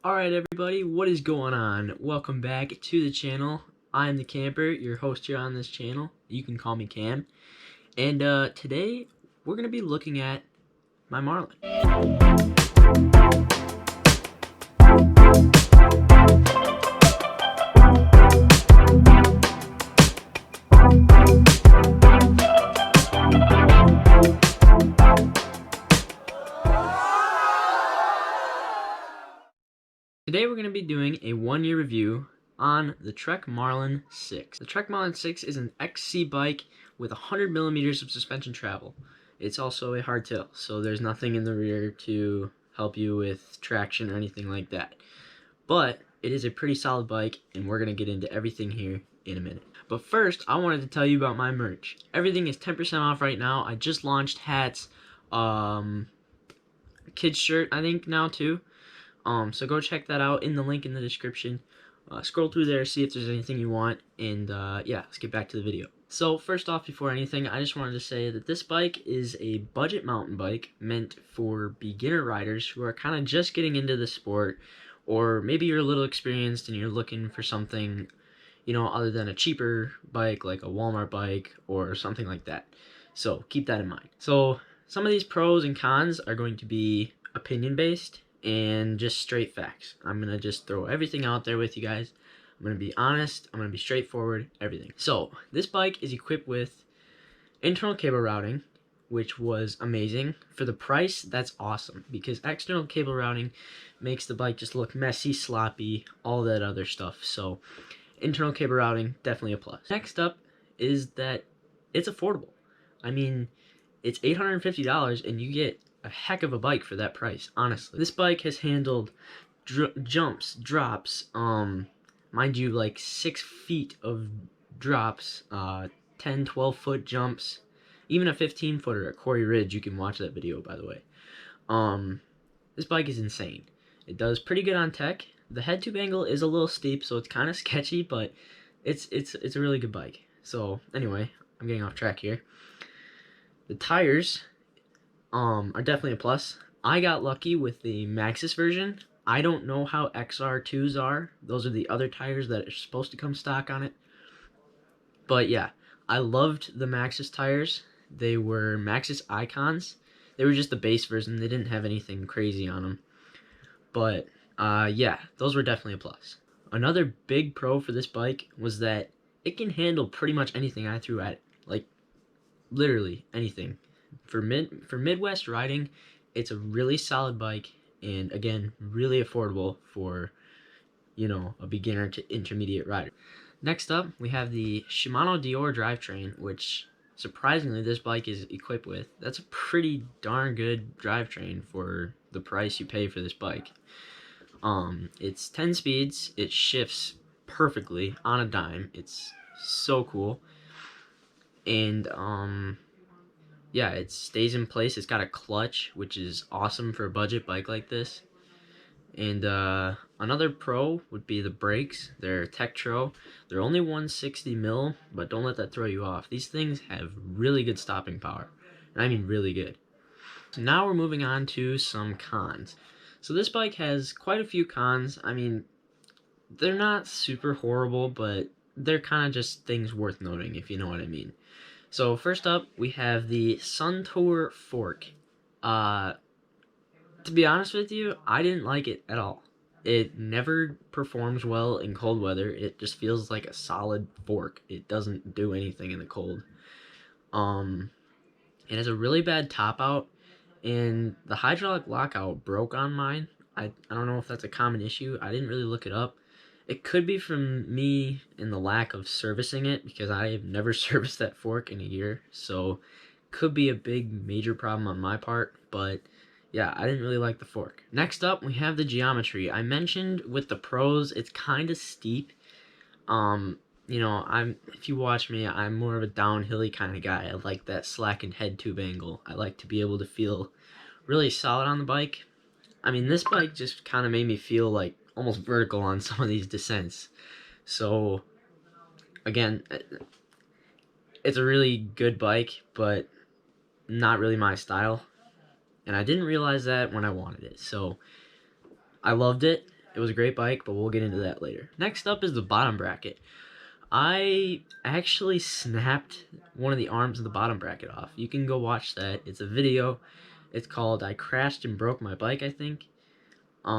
Alright everybody, what is going on? Welcome back to the channel. I'm the Camper, your host here on this channel. You can call me Cam. And today we're going to be looking at my Marlin. Today we're going to be doing a one-year review on the Trek Marlin 6. The Trek Marlin 6 is an XC bike with 100 millimeters of suspension travel. It's also a hardtail, so there's nothing in the rear to help you with traction or anything like that. But it is a pretty solid bike, and we're going to get into everything here in a minute. But first, I wanted to tell you about my merch. Everything is 10% off right now. I just launched hats, kids shirt, I think now too. So go check that out in the link in the description. Scroll through there, see if there's anything you want, and yeah, let's get back to the video. So first off, before anything, I just wanted to say that this bike is a budget mountain bike meant for beginner riders who are kind of just getting into the sport, or maybe you're a little experienced and you're looking for something, you know, other than a cheaper bike like a Walmart bike or something like that. So keep that in mind. So some of these pros and cons are going to be opinion based and just straight facts. I'm gonna just throw everything out there with you guys. I'm gonna be honest, I'm gonna be straightforward, everything. So this bike is equipped with internal cable routing, which was amazing. For the price, that's awesome, because external cable routing makes the bike just look messy, sloppy, all that other stuff. So internal cable routing, definitely a plus. Next up is that it's affordable. I mean, it's $850 and you get a heck of a bike for that price, honestly. This bike has handled jumps, drops, mind you, like 6 feet of drops, 10, 12 foot jumps, even a 15 footer at Quarry Ridge. You can watch that video, by the way. This bike is insane. It does pretty good on tech. The head tube angle is a little steep, so it's kind of sketchy, but it's a really good bike. So anyway, I'm getting off track here. The tires are definitely a plus. I got lucky with the Maxxis version. I don't know how XR2s are. Those are the other tires that are supposed to come stock on it. But yeah, I loved the Maxxis tires. They were Maxxis Icons. They were just the base version. They didn't have anything crazy on them. But yeah, those were definitely a plus. Another big pro for this bike was that it can handle pretty much anything I threw at it. Like, literally anything. For Midwest riding, it's a really solid bike, and again, really affordable for, you know, a beginner to intermediate rider. Next up, we have the Shimano Deore drivetrain, which surprisingly this bike is equipped with. That's a pretty darn good drivetrain for the price you pay for this bike. It's 10 speeds. It shifts perfectly on a dime. It's so cool. And yeah, it stays in place. It's got a clutch, which is awesome for a budget bike like this. And another pro would be the brakes. They're Tektro. They're only 160 mil, but don't let that throw you off. These things have really good stopping power, and I mean really good. So now we're moving on to some cons. So this bike has quite a few cons. I mean, they're not super horrible, but they're kind of just things worth noting, if you know what I mean. So first up, we have the Suntour fork. To be honest with you, I didn't like it at all. It never performs well in cold weather. It just feels like a solid fork. It doesn't do anything in the cold. It has a really bad top out, and the hydraulic lockout broke on mine. I don't know if that's a common issue. I didn't really look it up. It could be from me and the lack of servicing it, because I have never serviced that fork in a year. So could be a big major problem on my part, but yeah, I didn't really like the fork. Next up, we have the geometry. I mentioned with the pros, it's kind of steep. You know, if you watch me, I'm more of a downhilly kind of guy. I like that slackened head tube angle. I like to be able to feel really solid on the bike. I mean, this bike just kind of made me feel like almost vertical on some of these descents. So again, it's a really good bike, but not really my style, and I didn't realize that when I wanted it. So I loved it, It was a great bike, but we'll get into that later. Next up is the bottom bracket. I actually snapped one of the arms of the bottom bracket off. You can go watch that. It's a video. It's called I Crashed and Broke My Bike, I think. It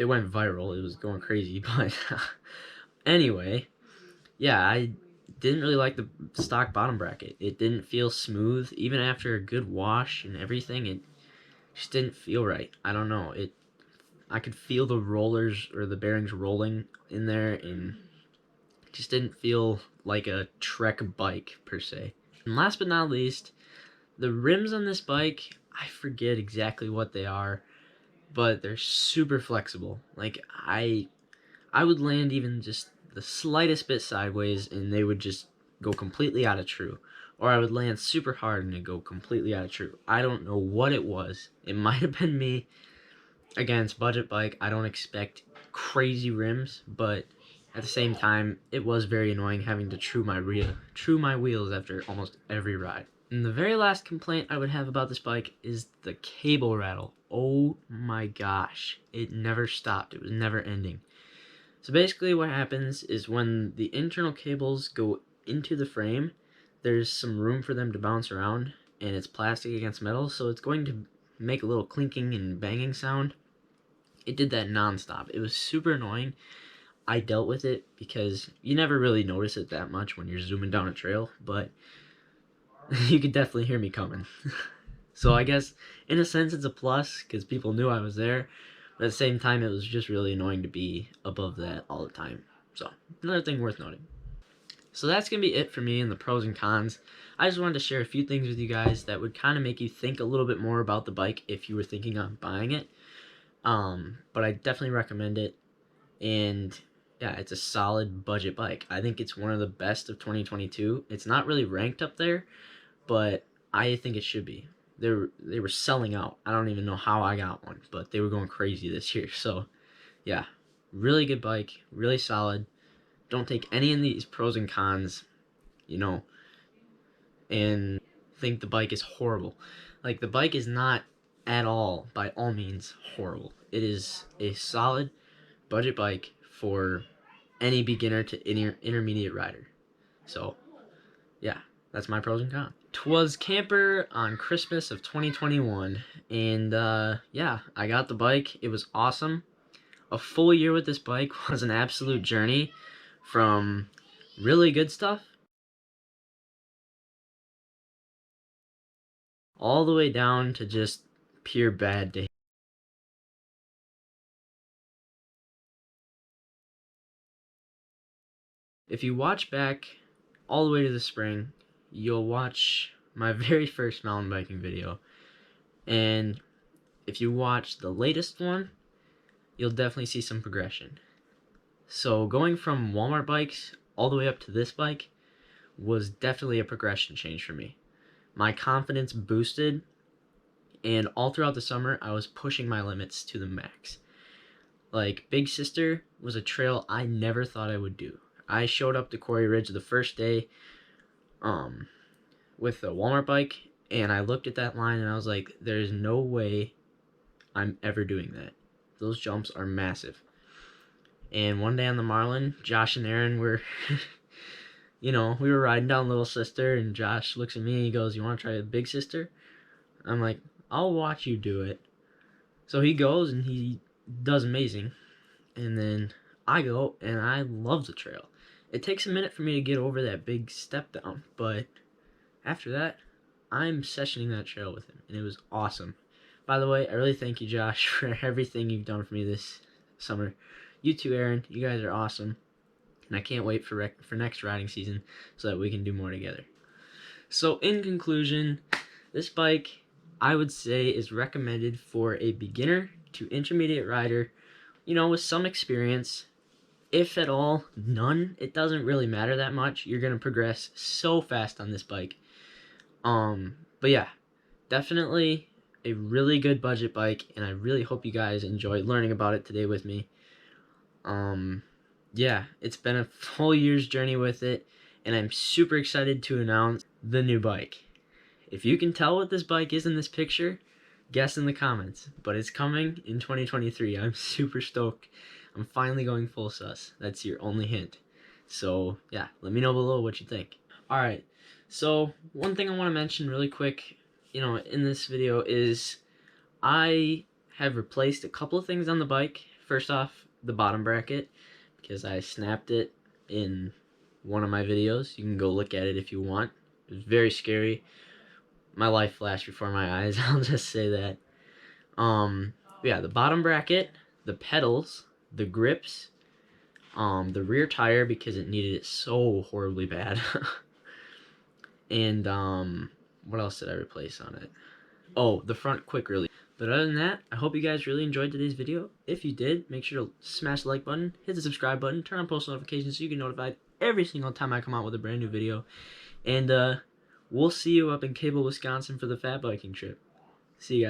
went viral. It was going crazy, but anyway, yeah, I didn't really like the stock bottom bracket. It didn't feel smooth even after a good wash and everything. It just didn't feel right. I don't know. I could feel the rollers or the bearings rolling in there, and it just didn't feel like a Trek bike per se. And last but not least, the rims on this bike, I forget exactly what they are, but they're super flexible. Like I would land even just the slightest bit sideways and they would just go completely out of true. Or I would land super hard and it'd go completely out of true. I don't know what it was. It might have been me. Again, it's budget bike. I don't expect crazy rims, but at the same time, it was very annoying having to true my wheels after almost every ride. And the very last complaint I would have about this bike is the cable rattle. Oh my gosh, it never stopped. It was never ending. So basically what happens is when the internal cables go into the frame, there's some room for them to bounce around, and it's plastic against metal, so it's going to make a little clinking and banging sound. It did that nonstop. It was super annoying. I dealt with it because you never really notice it that much when you're zooming down a trail, but you could definitely hear me coming. So I guess in a sense it's a plus because people knew I was there, but at the same time it was just really annoying to be above that all the time. So another thing worth noting. So that's going to be it for me and the pros and cons. I just wanted to share a few things with you guys that would kind of make you think a little bit more about the bike if you were thinking on buying it. But I definitely recommend it. And yeah, it's a solid budget bike. I think it's one of the best of 2022. It's not really ranked up there, but I think it should be. They were selling out. I don't even know how I got one, but they were going crazy this year. So yeah, really good bike, really solid. Don't take any of these pros and cons, and think the bike is horrible. Like, the bike is not at all, by all means, horrible. It is a solid budget bike for any beginner to intermediate rider. So, yeah, that's my pros and cons. 'Twas camper on Christmas of 2021, and yeah, I got the bike. It was awesome. A full year with this bike was an absolute journey from really good stuff all the way down to just pure bad day. If you watch back all the way to the spring, you'll watch my very first mountain biking video. And if you watch the latest one, you'll definitely see some progression. So going from Walmart bikes all the way up to this bike was definitely a progression change for me. My confidence boosted, and all throughout the summer, I was pushing my limits to the max. Like, Big Sister was a trail I never thought I would do. I showed up to Quarry Ridge the first day with a Walmart bike, and I looked at that line and I was like, there's no way I'm ever doing that. Those jumps are massive. And one day on the Marlin, Josh and Aaron were, we were riding down Little Sister, and Josh looks at me and he goes, "You want to try the Big Sister?" I'm like, "I'll watch you do it." So he goes and he does amazing. And then I go and I love the trail. It takes a minute for me to get over that big step down, but after that, I'm sessioning that trail with him, and it was awesome. By the way, I really thank you, Josh, for everything you've done for me this summer. You too, Aaron. You guys are awesome, and I can't wait for next riding season so that we can do more together. So, in conclusion, this bike, I would say, is recommended for a beginner to intermediate rider, with some experience. If at all, none. It doesn't really matter that much. You're going to progress so fast on this bike. But yeah, definitely a really good budget bike, and I really hope you guys enjoyed learning about it today with me. Yeah, it's been a full year's journey with it, and I'm super excited to announce the new bike. If you can tell what this bike is in this picture, Guess in the comments. But it's coming in 2023. I'm super stoked. I'm finally going full sus. That's your only hint. So yeah, let me know below what you think. Alright, so one thing I want to mention really quick, in this video is I have replaced a couple of things on the bike. First off, the bottom bracket, because I snapped it in one of my videos. You can go look at it if you want. It was very scary. My life flashed before my eyes. I'll just say that. Yeah, the bottom bracket, the pedals, the grips, the rear tire because it needed it so horribly bad. And what else did I replace on it? Oh, the front quick release. But other than that, I hope you guys really enjoyed today's video. If you did, make sure to smash the like button, hit the subscribe button, turn on post notifications so you get notified every single time I come out with a brand new video. And we'll see you up in Cable, Wisconsin for the fat biking trip. See you guys.